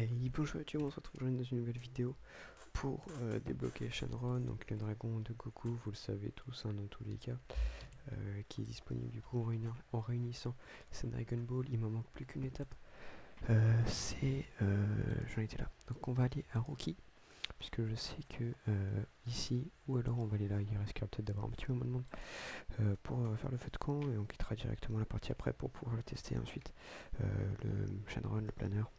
Hey, bonjour YouTube, on se retrouve aujourd'hui dans une nouvelle vidéo pour débloquer Shenron, donc le dragon de Goku, vous le savez tous dans tous les cas, qui est disponible du coup en réunissant les Dragon Ball. Il m'en manque plus qu'une étape, j'en étais là. Donc on va aller à Rookie, puisque je sais que ici, ou alors on va aller là, il risquera peut-être d'avoir un petit peu moins de monde pour faire le feu de camp, et on quittera directement la partie après pour pouvoir le tester ensuite, le Shenron, le planeur.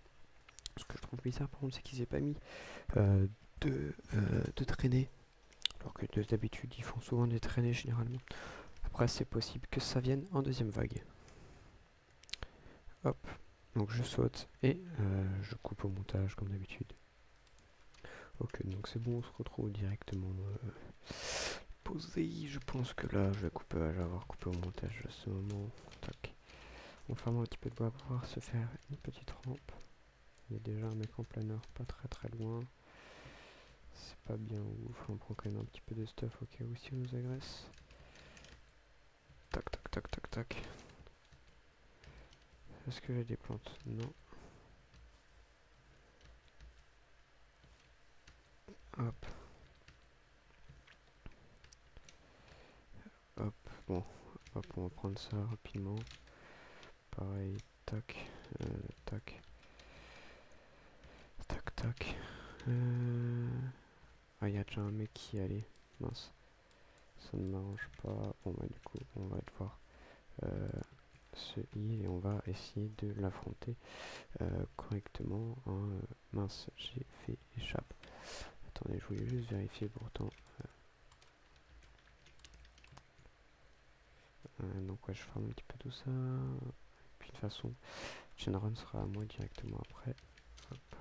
Ce que je trouve bizarre par contre, c'est qu'ils aient pas mis euh, de traînées, alors que d'habitude ils font souvent des traînées généralement. Après c'est possible que ça vienne en deuxième vague. Hop, donc je saute et je coupe au montage comme d'habitude. Ok, donc c'est bon, on se retrouve directement posé. Je pense que là je vais avoir coupé au montage à ce moment. Tac. On ferme un petit peu de bois pour pouvoir se faire une petite rampe. Il y a déjà un mec en planeur pas très loin. C'est pas bien ouf, on prend quand même un petit peu de stuff au cas où si on nous agresse. Tac tac tac tac tac. Est-ce que j'ai des plantes? Non. Hop, hop, bon, hop, on va prendre ça rapidement. Pareil, tac, tac, tac, tac. Ah, il y a déjà un mec qui est allé. Mince, ça ne m'arrange pas. Bon, bah, du coup, on va devoir se heal et on va essayer de l'affronter correctement. Hein. Mince, j'ai fait échappe. Attendez, je voulais juste vérifier pourtant. Donc, ouais, je ferme un petit peu tout ça. Puis de toute façon, Shenron sera à moi directement après. Hop.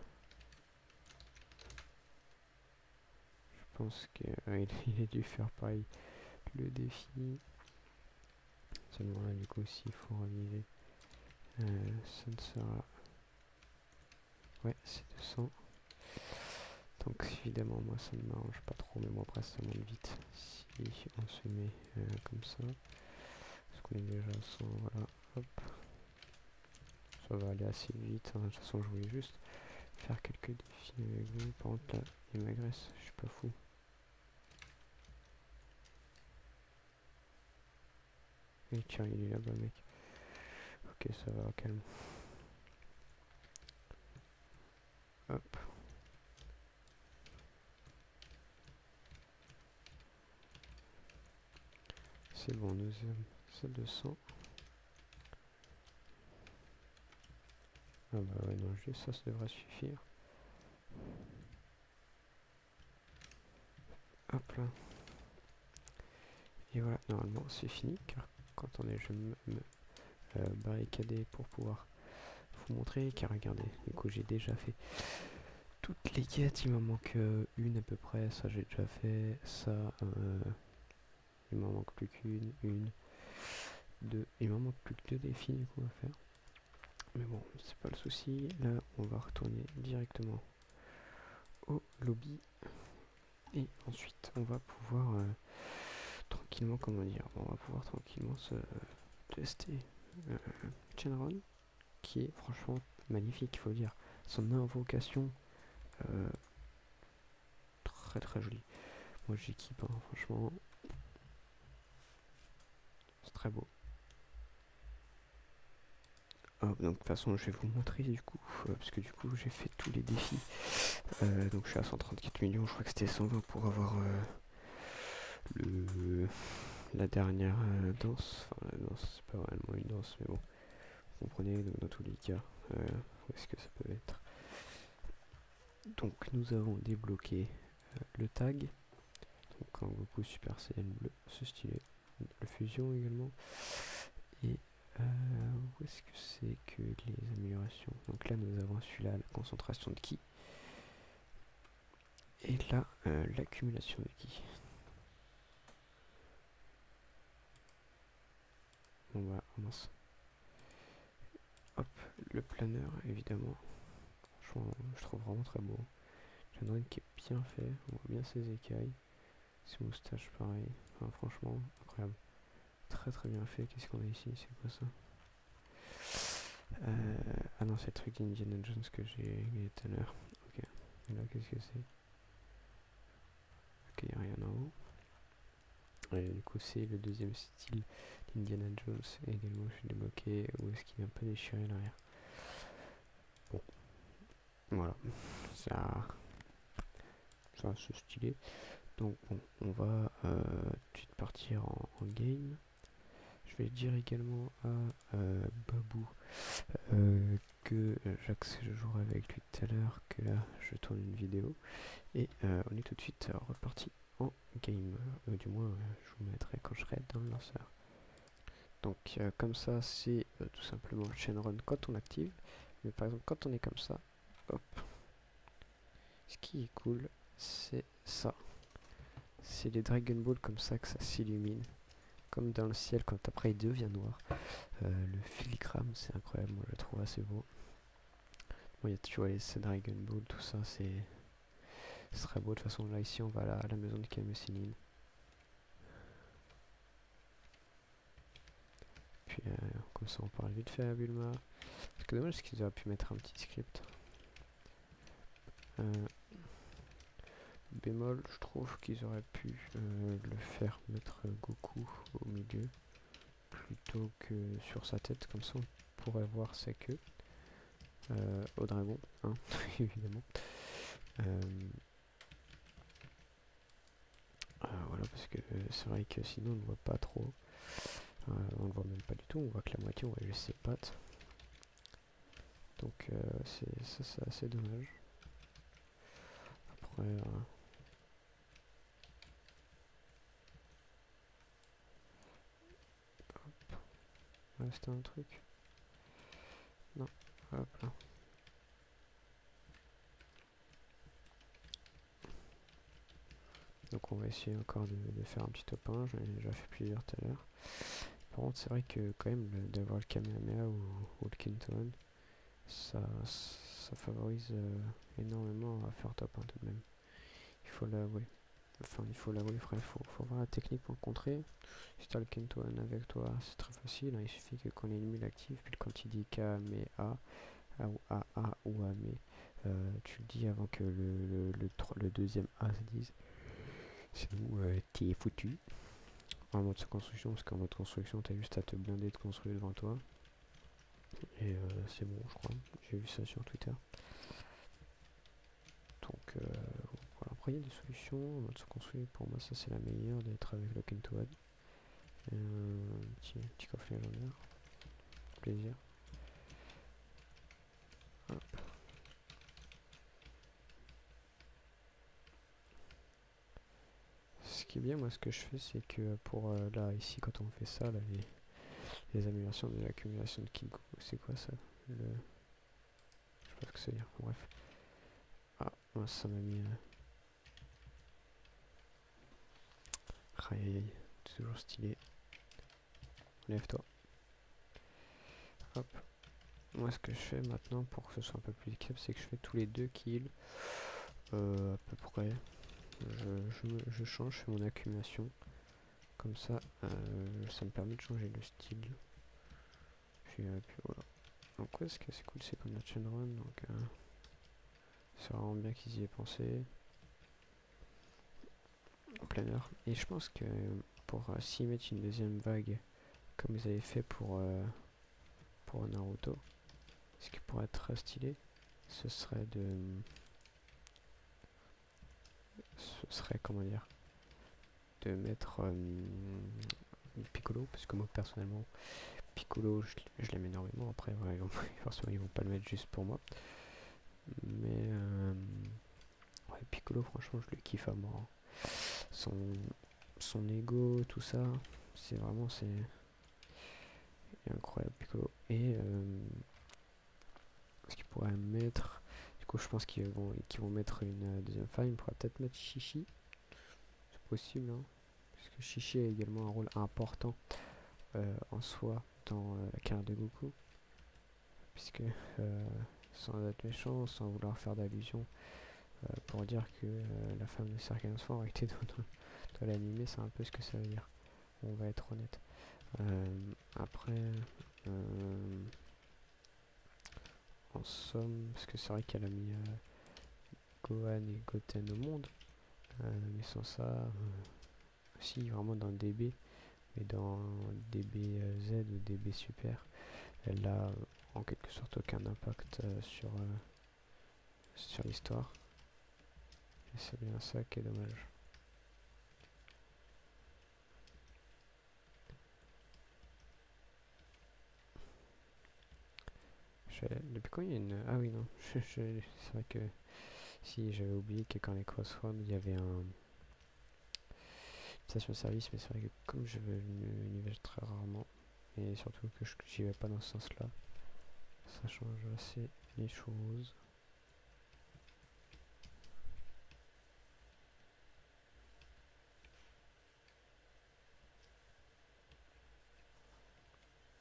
Je pense qu'il a dû faire pareil le défi. Seulement là, du coup, s'il faut reviser, ça ne sera. Ouais, c'est 200. Donc évidemment, moi ça ne m'arrange pas trop, mais moi après ça monte vite. Si on se met comme ça, parce qu'on est déjà à 100, voilà, hop. Ça va aller assez vite. Hein. De toute façon, je voulais juste faire quelques défis avec vous. Par contre, là, il m'agresse, je suis pas fou. Et tiens, il est là-bas, mec. Ok, ça va, calme. Hop. C'est bon, nous avons ça 200. Ah bah ouais, non, juste ça devrait suffire. Hop là. Et voilà, normalement c'est fini, car quand on est, je vais me barricader pour pouvoir vous montrer, car regardez, du coup j'ai déjà fait toutes les quêtes, il m'en manque une à peu près, ça j'ai déjà fait, ça, il m'en manque plus qu'une, deux, il m'en manque plus que deux défis du coup à faire. Mais bon, c'est pas le souci, là on va retourner directement au lobby, et ensuite on va pouvoir tranquillement, comment dire, on va pouvoir tranquillement se tester Shenron, qui est franchement magnifique, il faut le dire. Son invocation, euh, très jolie. Moi j'équipe, hein, franchement, c'est très beau. Donc de toute façon je vais vous montrer du coup, parce que du coup j'ai fait tous les défis. Donc je suis à 134 millions, je crois que c'était 120 pour avoir la dernière danse. Enfin la danse, c'est pas vraiment une danse, mais bon, vous comprenez, donc dans tous les cas, où est-ce que ça peut être. Donc nous avons débloqué le tag, donc un Goku Super Saiyan bleu, ce stylé, le fusion également, et où est-ce que c'est que les améliorations? Donc là nous avons celui-là, la concentration de ki, et là l'accumulation de ki. Bon bah mince. Hop, le planeur évidemment, franchement je trouve vraiment très beau. J'ai un drone qui est bien fait, on voit bien ses écailles, ses moustaches pareil, enfin, franchement incroyable. Très bien fait. Qu'est-ce qu'on a ici? C'est quoi ça? Ah non, c'est le truc d'Indiana Jones que j'ai gagné tout à l'heure. Ok. Et là, qu'est-ce que c'est? Ok, y a rien en haut. Et du coup, c'est le deuxième style d'Indiana Jones. Et également, je suis débloqué où est-ce qu'il vient pas déchirer l'arrière. Bon, voilà. Ça, ça c'est stylé. Donc, bon, on va tout de suite partir en game. Je vais dire également à Babou que je jouerai avec lui tout à l'heure, que là je tourne une vidéo et on est tout de suite reparti en game. Du moins, je vous mettrai quand je serai dans le lanceur. Donc, comme ça, c'est tout simplement le chain run quand on active. Mais par exemple, quand on est comme ça, hop, ce qui est cool, c'est ça. C'est les Dragon Ball comme ça que ça s'illumine. Comme dans le ciel quand après il devient noir. Le filigrane, c'est incroyable, moi je le trouve assez beau. Bon, il y a toujours les Dragon Ball, tout ça, ce serait beau. De toute façon, là ici, on va à la maison de Kamesinin. Puis, comme ça, on parle vite fait à Bulma. Parce que dommage, c'est qu'ils auraient pu mettre un petit script. Bémol, je trouve qu'ils auraient pu le faire mettre Goku au milieu plutôt que sur sa tête, comme ça on pourrait voir sa queue au dragon, hein, évidemment. Voilà, parce que c'est vrai que sinon on ne voit pas trop, on ne voit même pas du tout, on voit que la moitié, on voit juste ses pattes. Donc c'est assez dommage. Après, c'était un truc. Non, hop là. Donc on va essayer encore de faire un petit top 1, j'en ai déjà fait plusieurs tout à l'heure. Par contre c'est vrai que quand même d'avoir le Kamehameha ou le Kintoan, ça favorise énormément à faire top 1 tout de même. Il faut l'avouer. Enfin il faut l'avouer frère, il faut voir la technique pour le contrer. Si t'as le Kintoan avec toi c'est très facile, hein, il suffit que quand l'ennemi l'active, puis quand il dit Kamehameha ou A ou Ame, tu le dis avant que le deuxième A se dise. Sinon, t'es foutu. En mode construction, parce qu'en mode construction, t'as juste à te blinder de construire devant toi. Et c'est bon, je crois. J'ai vu ça sur Twitter. Donc, voilà. Après, il y a des solutions. En mode construire, pour moi, ça c'est la meilleure d'être avec le Kentoad. Petit coffret légendaire. Plaisir. Hop. Ce qui est bien, moi, ce que je fais, c'est que pour là, ici, quand on fait ça, là, les améliorations de l'accumulation de Kigo, c'est quoi ça Je sais pas ce que c'est dire. Bref. Ah, ça m'a mis. Aïe aïe aïe, toujours stylé. Lève-toi. Hop. Moi, ce que je fais maintenant pour que ce soit un peu plus équitable, c'est que je fais tous les 2 kills. À peu près. Je change, je fais mon accumulation. Comme ça, ça me permet de changer le style. Puis voilà. Donc, ouais, ce que c'est cool, c'est comme la chain run. Donc, c'est vraiment bien qu'ils y aient pensé. En plein heure. Et je pense que pour s'y mettre une deuxième vague, comme ils avaient fait pour Naruto, ce qui pourrait être très stylé, ce serait comment dire, de mettre Piccolo, parce que moi personnellement Piccolo je l'aime énormément. Après ouais, forcément ils vont pas le mettre juste pour moi, mais ouais, Piccolo franchement je le kiffe à mort, hein. Son ego, tout ça, c'est vraiment c'est incroyable Piccolo. Et ce qu'ils pourraient mettre, du coup je pense qu'ils vont mettre une deuxième femme. Ils pourraient peut-être mettre Chichi, c'est possible, hein, parce que Chichi a également un rôle important en soi dans la carrière de Goku, puisque sans être méchant, sans vouloir faire d'allusion, pour dire que la femme de Sergeant Ford a été dans l'animé, c'est un peu ce que ça veut dire, on va être honnête. Après en somme, parce que c'est vrai qu'elle a mis Gohan et Goten au monde, mais sans ça, si vraiment dans DB, mais dans DBZ ou DB Super, elle a en quelque sorte aucun impact sur l'histoire. Et c'est bien ça qui est dommage. Depuis quand il y a une... Ah oui, non. C'est vrai que si j'avais oublié que quand les Crossroads, il y avait une station-service, mais c'est vrai que comme je n'y vais très rarement, et surtout que j'y vais pas dans ce sens-là, ça change assez les choses.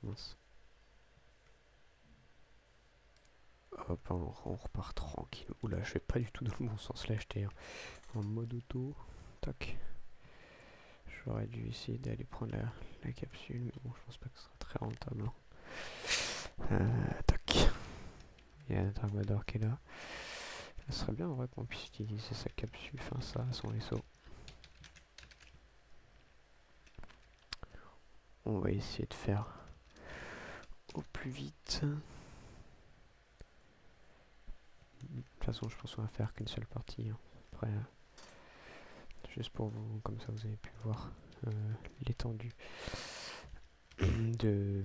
Mince. Hop, on repart tranquille. Oula, je vais pas du tout dans le bon sens là, j'étais en mode auto. Tac. J'aurais dû essayer d'aller prendre la capsule, mais bon, je pense pas que ce sera très rentable. Tac. Il y a Dragmador qui est là. Ça serait bien en vrai qu'on puisse utiliser sa capsule, enfin ça, son vaisseau. On va essayer de faire au plus vite. De toute façon, je pense qu'on va faire qu'une seule partie. Après, juste pour vous, comme ça vous avez pu voir l'étendue du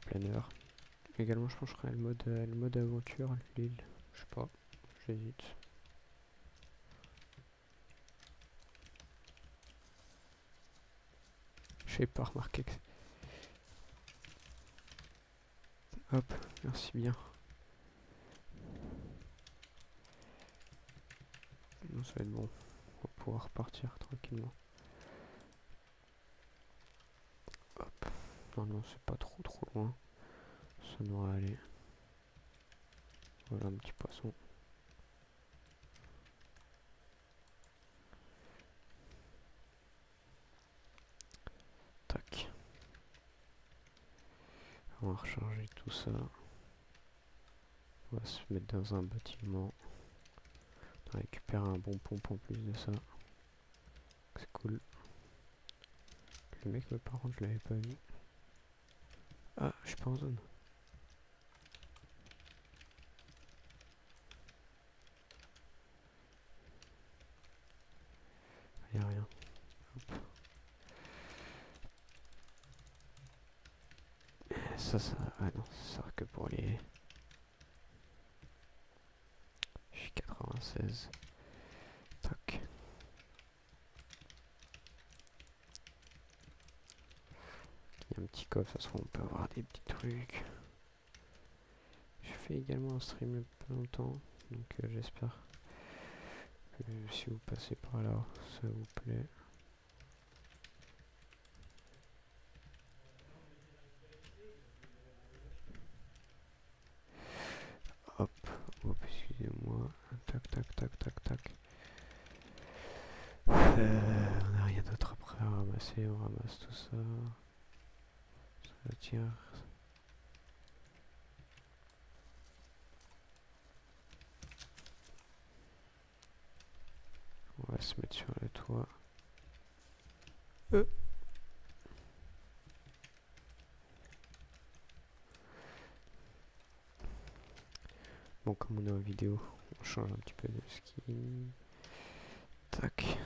planeur. Également, je pense que je ferai le mode aventure, l'île. Je sais pas, j'hésite. J'ai pas remarqué que... Hop, merci bien. Non, ça va être bon. On va pouvoir repartir tranquillement. Hop. Non, c'est pas trop loin. Ça devrait aller. Voilà un petit poisson. Tac. On va recharger tout ça. On va se mettre dans un bâtiment. On récupère un bon pompe en plus de ça. C'est cool. Le mec, par contre, je l'avais pas vu. Ah, je suis pas en zone. Y'a rien. Hop. Ça. Ah non, ça sert que pour les... Je suis 96. Tac. Il y a un petit coffre, de toute façon on peut avoir des petits trucs. Je fais également un stream il y a pas longtemps, donc j'espère que si vous passez par là, ça vous plaît. Hop, excusez-moi. Tac. On n'a rien d'autre après à ramasser, on ramasse tout ça. Ça tire. On va se mettre sur le toit. Bon, comme on est en vidéo, on change un petit peu de skin. Tac.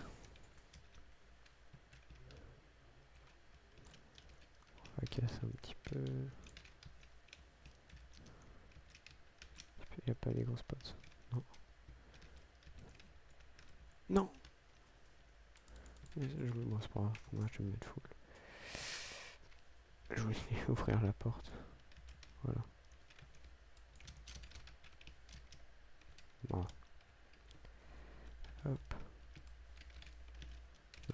On va casser un petit peu. Il n'y a pas les gros spots. Non. Non. Bon, c'est pas grave, pour moi je vais me mettre full. Je voulais ouvrir la porte. Voilà. Bon. Hop.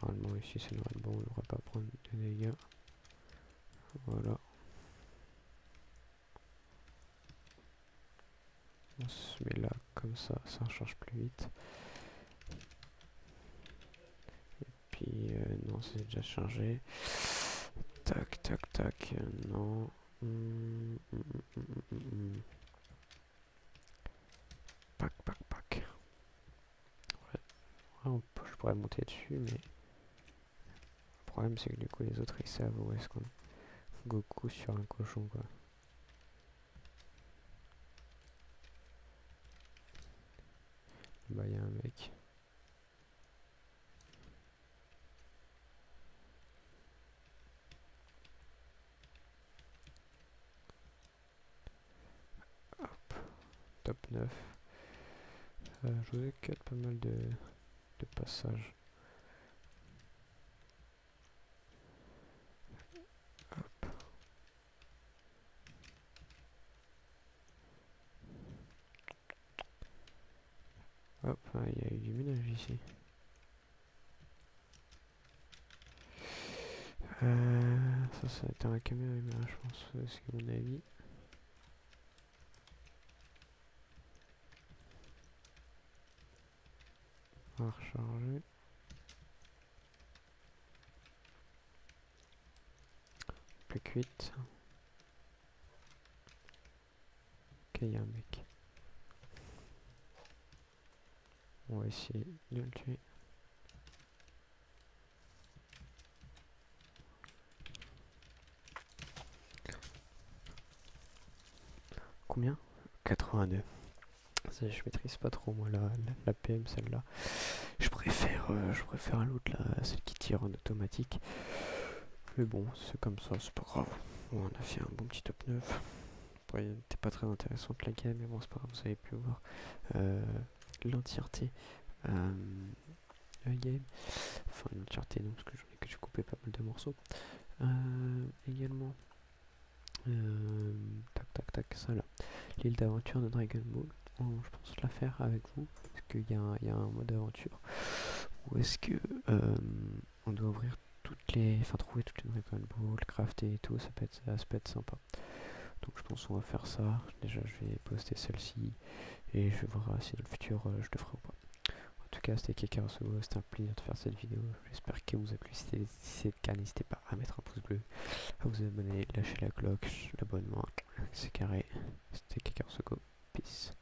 Normalement ici ça devrait être bon, on ne devrait pas prendre de dégâts. Voilà. On se met là comme ça recharge plus vite. Et puis non, c'est déjà chargé. Tac. Non. Pac, pac, pac. Ouais, je pourrais monter dessus, mais le problème c'est que du coup les autres ils savent où est-ce qu'on est. Goku sur un cochon quoi. Bah y a un mec. Top 9. Je vous ai cut pas mal de passages. Hop, il y a eu du ménage ici. Ça va être un caméra, je pense, c'est mon avis. On va recharger. Plus cuite. Ok, il y a un mec. On va essayer de le tuer. Combien? 82. Ça, je maîtrise pas trop moi la PM celle-là. Je préfère l'autre là, celle qui tire en automatique. Mais bon, c'est comme ça, c'est pas grave. Bon, on a fait un bon petit top 9. Après, elle n'était pas très intéressante la game, mais bon, c'est pas grave, vous avez pu voir l'entièreté game. Enfin, l'entièreté non, parce que j'en ai que j'ai coupé pas mal de morceaux. Également, tac tac tac, ça là. L'île d'aventure de Dragon Ball. Je pense la faire avec vous, parce qu'il y a un mode aventure. Ou est-ce que on doit ouvrir enfin trouver toutes les Dragon Ball, crafter et tout, ça peut être sympa. Donc je pense qu'on va faire ça. Déjà je vais poster celle-ci et je vais voir si dans le futur je le ferai ou pas. En tout cas c'était Kekarosugo, c'était un plaisir de faire cette vidéo. J'espère qu'elle vous a plu. Si c'est le cas, n'hésitez pas à mettre un pouce bleu, à vous abonner, lâcher la cloche, l'abonnement, c'est carré. C'était Kekarosugo. Peace.